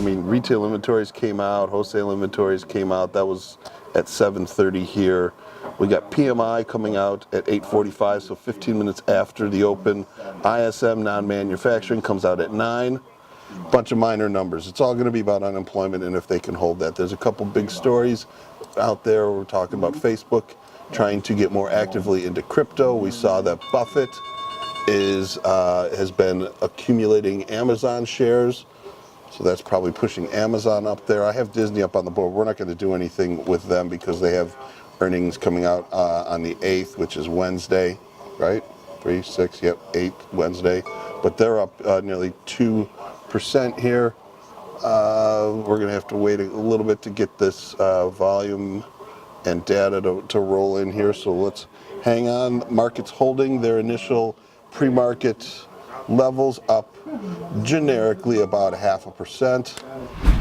mean, retail inventories came out, wholesale inventories came out. That was at 7:30 here. We got PMI coming out at 8:45, so 15 minutes after the open. ISM, non-manufacturing, comes out at 9. Bunch of minor numbers. It's all going to be about unemployment and if they can hold that. There's a couple big stories out there. We're talking about Facebook trying to get more actively into crypto. We saw that Buffett has been accumulating Amazon shares. So that's probably pushing Amazon up there. I have Disney up on the board. We're not going to do anything with them because they have earnings coming out on the 8th, which is Wednesday, right? 3, 6, yep, 8, Wednesday. But they're up nearly 2% here. We're going to have to wait a little bit to get this volume and data to roll in here. So let's hang on. Market's holding their initial pre-market levels up generically about 0.5%.